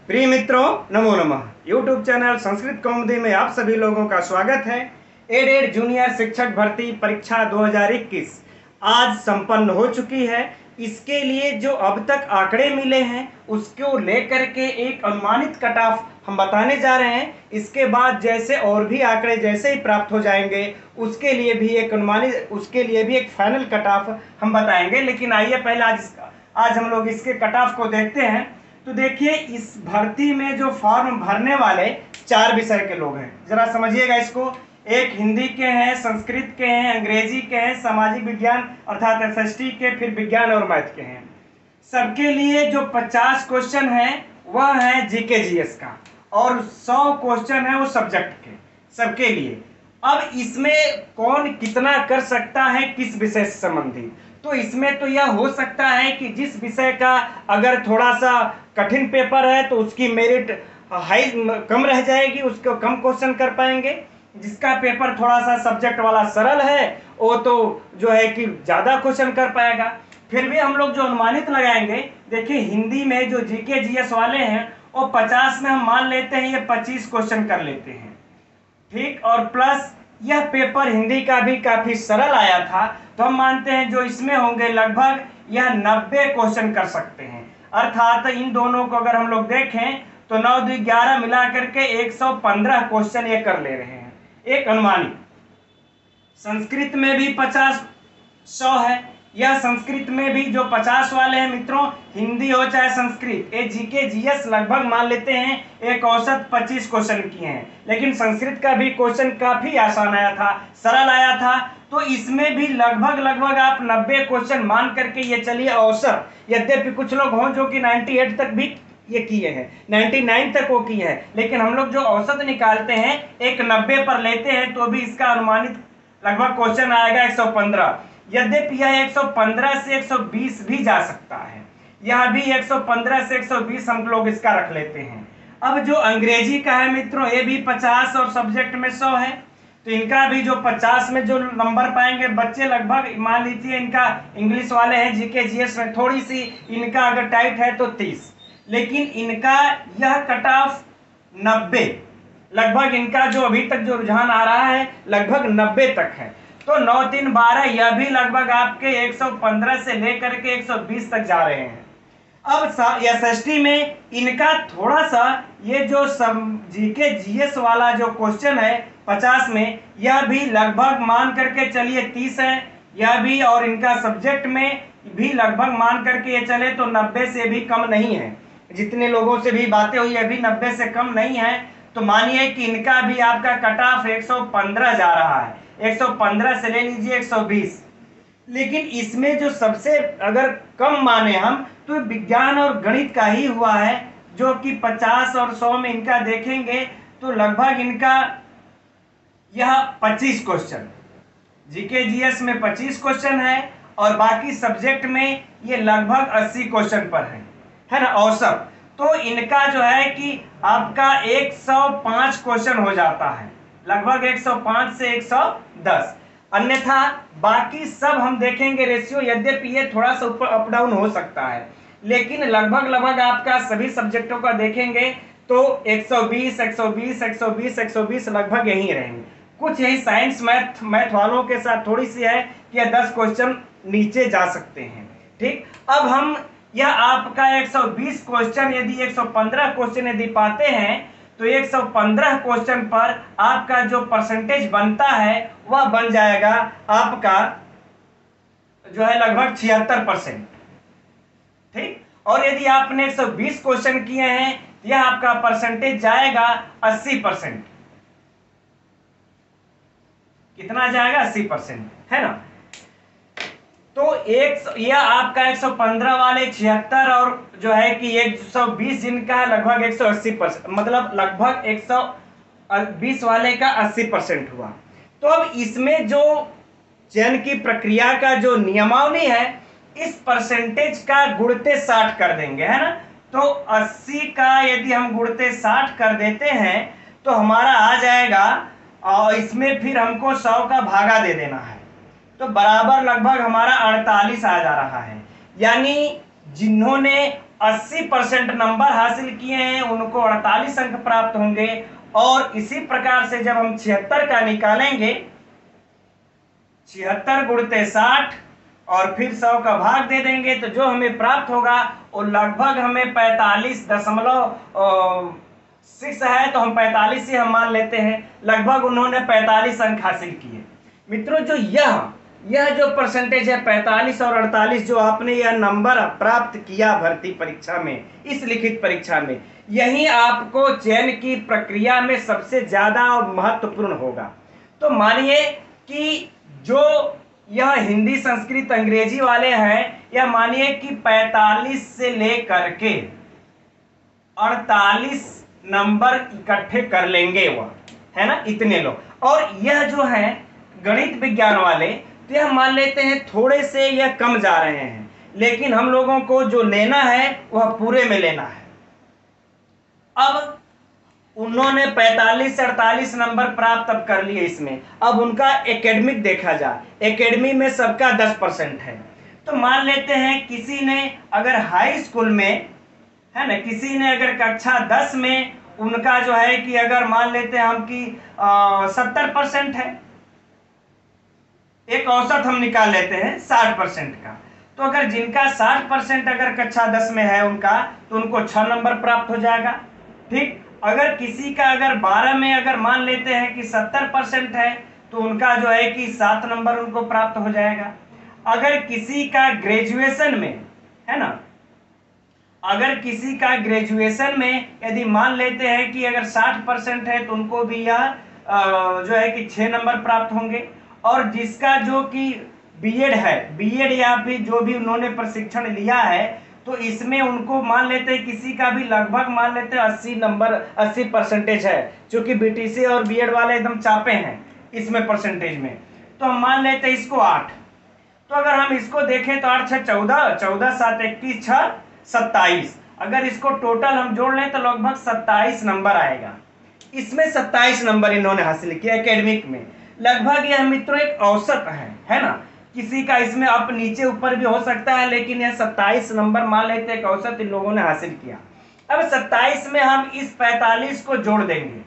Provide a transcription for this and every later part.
प्रिय मित्रों, नमो नमः। यूट्यूब चैनल संस्कृत कौमुदी में आप सभी लोगों का स्वागत है। एडेड जूनियर शिक्षक भर्ती परीक्षा 2021 आज संपन्न हो चुकी है। इसके लिए जो अब तक आंकड़े मिले हैं उसको लेकर के एक अनुमानित कट ऑफ हम बताने जा रहे हैं। इसके बाद जैसे और भी आंकड़े जैसे ही प्राप्त हो जाएंगे उसके लिए भी एक फाइनल कट ऑफ हम बताएंगे। लेकिन आइए पहले आज हम लोग इसके कट ऑफ को देखते हैं। तो देखिए, इस भर्ती में जो फॉर्म भरने वाले 4 विषय के लोग हैं, जरा समझिएगा इसको। एक हिंदी के हैं, संस्कृत के हैं, अंग्रेजी के हैं, सामाजिक विज्ञान अर्थात एसएसटी के, फिर विज्ञान और मैथ के हैं। सबके लिए जो 50 क्वेश्चन है वह है जीके जीएस का और 100 क्वेश्चन है वो सब्जेक्ट के, सबके लिए। अब इसमें कौन कितना कर सकता है किस विषय से संबंधित, तो इसमें तो यह हो सकता है कि जिस विषय का अगर थोड़ा सा कठिन पेपर है तो उसकी मेरिट कम रह जाएगी, उसको कम क्वेश्चन कर पाएंगे। जिसका पेपर थोड़ा सा सब्जेक्ट वाला सरल है वो तो जो है कि ज़्यादा क्वेश्चन कर पाएगा। फिर भी हम लोग जो अनुमानित लगाएंगे, देखिए हिंदी में जो जीके जीएस वाले हैं वो 50 में हम मान लेते हैं ये 25 क्वेश्चन कर लेते हैं, ठीक। और प्लस यह पेपर हिंदी का भी काफी सरल आया था, तो हम मानते हैं जो इसमें होंगे लगभग यह 90 क्वेश्चन कर सकते हैं। अर्थात इन दोनों को अगर हम लोग देखें तो 9 2 11 मिला करके 115 क्वेश्चन ये कर ले रहे हैं, एक अनुमानित। संस्कृत में भी 50 100 है। यह संस्कृत में भी जो 50 वाले हैं मित्रों, हिंदी हो चाहे संस्कृत, ये जीके जीएस लगभग मान लेते हैं एक औसत 25 क्वेश्चन किए हैं। लेकिन संस्कृत का भी क्वेश्चन काफी आसान आया था, सरल आया था, तो इसमें भी लगभग आप 90 क्वेश्चन मान करके ये चलिए औसत। यद्यपि कुछ लोग हों जो कि 98 तक भी ये किए हैं, 99 तक वो किए हैं, लेकिन हम लोग जो औसत निकालते हैं एक 90 पर लेते हैं तो भी इसका अनुमानित लगभग क्वेश्चन आएगा 115। यद्यपि यह 115 से 120 भी जा सकता है, यह भी 115 से 120 हम लोग इसका रख लेते हैं। अब जो अंग्रेजी का है मित्रों, ये भी 50 और सब्जेक्ट में 100 है, तो इनका भी जो 50 में जो नंबर पाएंगे बच्चे, लगभग मान लीजिए इनका इंग्लिश वाले हैं जीके जीएस में थोड़ी सी इनका अगर टाइट है तो 30, लेकिन इनका यह कट ऑफ 90 लगभग, इनका जो अभी तक जो रुझान आ रहा है लगभग 90 तक है। तो 9 3 12 यह भी लगभग आपके 115 से लेकर के 120 तक जा रहे हैं। अब एसएसटी में इनका थोड़ा सा ये जो जीके जीएस वाला जो क्वेश्चन है 50 में, यह भी लगभग मान करके चलिए 30 है यह भी, और इनका सब्जेक्ट में भी लगभग मान करके ये चले तो 90 से भी कम नहीं है। जितने लोगों से भी बातें हुई अभी 90 से कम नहीं है, तो मानिए कि इनका भी आपका कट ऑफ 115 जा रहा है, 115 से ले लीजिए 120। लेकिन इसमें जो सबसे अगर कम माने हम तो विज्ञान और गणित का ही हुआ है, जो कि 50 और 100 में इनका देखेंगे तो लगभग इनका यह 25 क्वेश्चन, जीके जीएस में 25 क्वेश्चन है और बाकी सब्जेक्ट में ये लगभग 80 क्वेश्चन पर है ना औसत। तो इनका जो है कि आपका 105 क्वेश्चन हो जाता है, लगभग 105 से 110। अन्यथा बाकी सब हम देखेंगे रेशियो, यद्यपि ये थोड़ा सा ऊपर अप डाउन हो सकता है, लेकिन लगभग आपका सभी सब्जेक्टों का देखेंगे तो 120 120 120 120 लगभग यही रहेंगे। कुछ यही साइंस मैथ वालों के साथ थोड़ी सी है कि 10 क्वेश्चन नीचे जा सकते हैं, ठीक। अब हम यह आपका 120 क्वेश्चन यदि 115 क्वेश्चन यदि पाते हैं तो 115 क्वेश्चन पर आपका जो परसेंटेज बनता है वह बन जाएगा आपका जो है लगभग 76%, ठीक। और यदि आपने 120 क्वेश्चन किए हैं यह आपका परसेंटेज जाएगा 80%। कितना जाएगा? 80%, है ना। तो यह आपका 115 वाले 76 और जो है कि 120 जिनका है लगभग 180%, मतलब लगभग 120 वाले का 80% हुआ। तो अब इसमें जो चयन की प्रक्रिया का जो नियमावली है, इस परसेंटेज का गुणते 60 कर देंगे, है ना। तो 80 का यदि हम गुणते 60 कर देते हैं तो हमारा आ जाएगा, और इसमें फिर हमको 100 का भागा दे देना है, तो बराबर लगभग हमारा 48 आ जा रहा है। यानी जिन्होंने 80% नंबर हासिल किए हैं उनको 48 अंक प्राप्त होंगे। और इसी प्रकार से जब हम 76 का निकालेंगे, 76 गुणते 60 और फिर 100 का भाग दे देंगे, तो जो हमें प्राप्त होगा वो लगभग हमें 45.6 है। तो हम 45 ही हम मान लेते हैं, लगभग उन्होंने 45 अंक हासिल किए। मित्रों, जो यह जो परसेंटेज है 45 और 48, जो आपने यह नंबर प्राप्त किया भर्ती परीक्षा में, इस लिखित परीक्षा में, यही आपको चयन की प्रक्रिया में सबसे ज्यादा और महत्वपूर्ण होगा। तो मानिए कि जो यह हिंदी, संस्कृत, अंग्रेजी वाले हैं, यह मानिए कि 45 से लेकर के 48 नंबर इकट्ठे कर लेंगे, वह है ना, इतने लोग। और यह जो है गणित विज्ञान वाले, तो यह मान लेते हैं थोड़े से यह कम जा रहे हैं, लेकिन हम लोगों को जो लेना है वह पूरे में लेना है। अब उन्होंने 45 से 48 नंबर प्राप्त अब कर लिए इसमें। अब उनका एकेडमिक देखा जाए, एकेडमी में सबका 10% है। तो मान लेते हैं किसी ने अगर हाई स्कूल में, है ना, किसी ने अगर कक्षा 10 में उनका जो है कि अगर मान लेते हैं हम कि 70% है, एक औसत हम निकाल लेते हैं 60% का। तो अगर जिनका 60% अगर कक्षा 10 में है उनका, तो उनको 6 नंबर प्राप्त हो जाएगा। ठीक, अगर किसी का अगर 12 में अगर मान लेते हैं कि 70% है, तो उनका जो है कि 7 नंबर उनको प्राप्त हो जाएगा। अगर किसी का ग्रेजुएशन में, है ना, अगर किसी का ग्रेजुएशन में यदि मान लेते हैं कि अगर 60% है, तो उनको भी यह जो है कि 6 नंबर प्राप्त होंगे। और जिसका जो कि बीएड है, बीएड या फिर जो भी उन्होंने प्रशिक्षण लिया है, तो इसमें उनको मान लेते हैं किसी का भी लगभग मान लेते हैं 80 नंबर, 80% है, क्योंकि बीटीसी और बीएड वाले एकदम चापे हैं इसमें परसेंटेज में। तो हम मान लेते हैं इसको 8। तो अगर हम इसको देखें तो 8 6 14, 14 7 21 6 27, अगर इसको टोटल हम जोड़ लें तो लगभग 27 नंबर आएगा। इसमें 27 नंबर इन्होंने हासिल किया एकेडमिक में। लगभग यह मित्रों एक औसत है ना, किसी का इसमें अप नीचे ऊपर भी हो सकता है, लेकिन यह 27 नंबर मान लेते हैं एक औसत इन लोगों ने हासिल किया। अब 27 में हम इस 45 को जोड़ देंगे।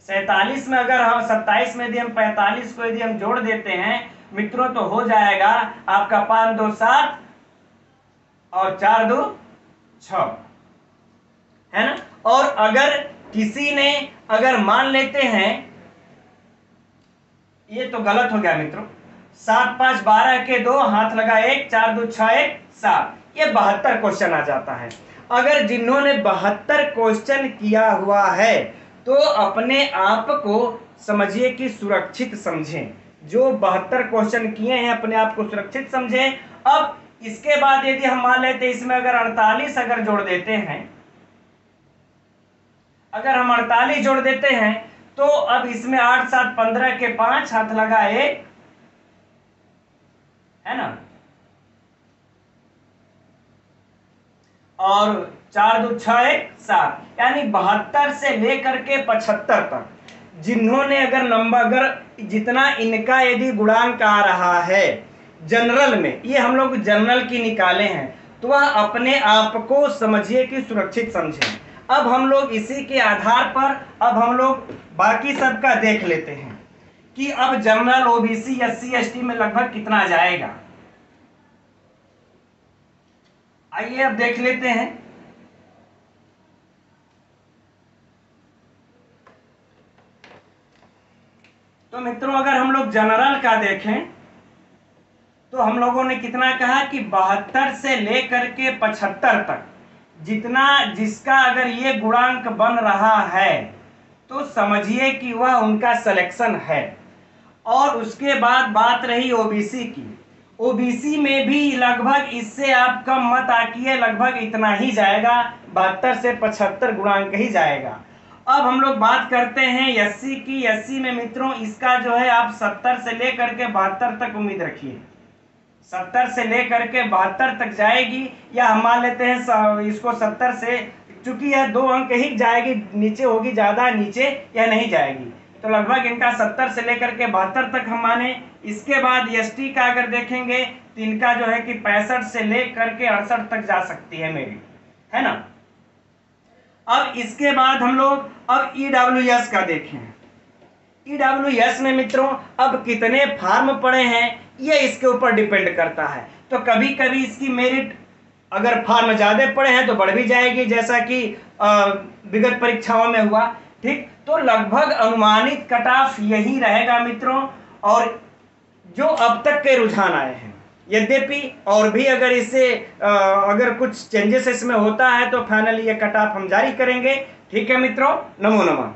47 में अगर हम 27 में यदि हम 45 को यदि हम जोड़ देते हैं मित्रों, तो हो जाएगा आपका 5 2 7 और 4 2 6, है ना। और अगर किसी ने अगर मान लेते हैं, ये तो गलत हो गया मित्रों, 7 5 12 के 2 हाथ लगा 1, 4 2 6 1 7, ये 72 क्वेश्चन आ जाता है। अगर जिन्होंने 72 क्वेश्चन किया हुआ है, तो अपने आप को समझिए कि सुरक्षित समझें। जो 72 क्वेश्चन किए हैं अपने आप को सुरक्षित समझें। अब इसके बाद यदि हम मान लेते हैं इसमें अगर 48 अगर जोड़ देते हैं, अगर हम 48 जोड़ देते हैं, तो अब इसमें 8 7 15 के 5 हाथ लगा 1, है ना, और 4 2 6 1 7, यानी 72 से लेकर के 75 तक जिन्होंने अगर नंबर, अगर जितना इनका यदि गुणांक आ रहा है जनरल में, ये हम लोग जनरल की निकाले हैं, तो वह अपने आप को समझिए कि सुरक्षित समझें। अब हम लोग इसी के आधार पर अब हम लोग बाकी सबका देख लेते हैं कि अब जनरल, ओबीसी, एससी एसटी में लगभग कितना जाएगा। आइए अब देख लेते हैं। तो मित्रों अगर हम लोग जनरल का देखें, तो हम लोगों ने कितना कहा कि 72 से लेकर के 75 तक जितना जिसका अगर ये गुणांक बन रहा है, तो समझिए कि वह उनका सिलेक्शन है। और उसके बाद बात रही ओबीसी की, ओबीसी में भी लगभग इससे आप कम मत आकिए, लगभग इतना ही जाएगा, 72 से 75 गुणांक ही जाएगा। अब हम लोग बात करते हैं एससी की। एससी में मित्रों इसका जो है आप 70 से लेकर के 72 तक उम्मीद रखिए, 70 से लेकर के 72 तक जाएगी, या हम मान लेते हैं इसको 70 से, चूंकि यह 2 अंक ही जाएगी, नीचे होगी, ज्यादा नीचे यह नहीं जाएगी, तो लगभग इनका 70 से लेकर के 72 तक हम माने। इसके बाद एसटी का अगर देखेंगे तो इनका जो है कि 65 से लेकर के 68 तक जा सकती है मेरी, है ना। अब इसके बाद हम लोग अब EWS का देखें। EWS में मित्रों अब कितने फॉर्म पड़े हैं ये इसके ऊपर डिपेंड करता है। तो कभी कभी इसकी मेरिट अगर फॉर्म ज्यादा पड़े हैं तो बढ़ भी जाएगी, जैसा कि विगत परीक्षाओं में हुआ। ठीक, तो लगभग अनुमानित कट ऑफ यही रहेगा मित्रों, और जो अब तक के रुझान आए हैं। यद्यपि और भी अगर इससे अगर कुछ चेंजेस इसमें होता है तो फाइनली ये कट ऑफ हम जारी करेंगे। ठीक है मित्रों, नमो नमः।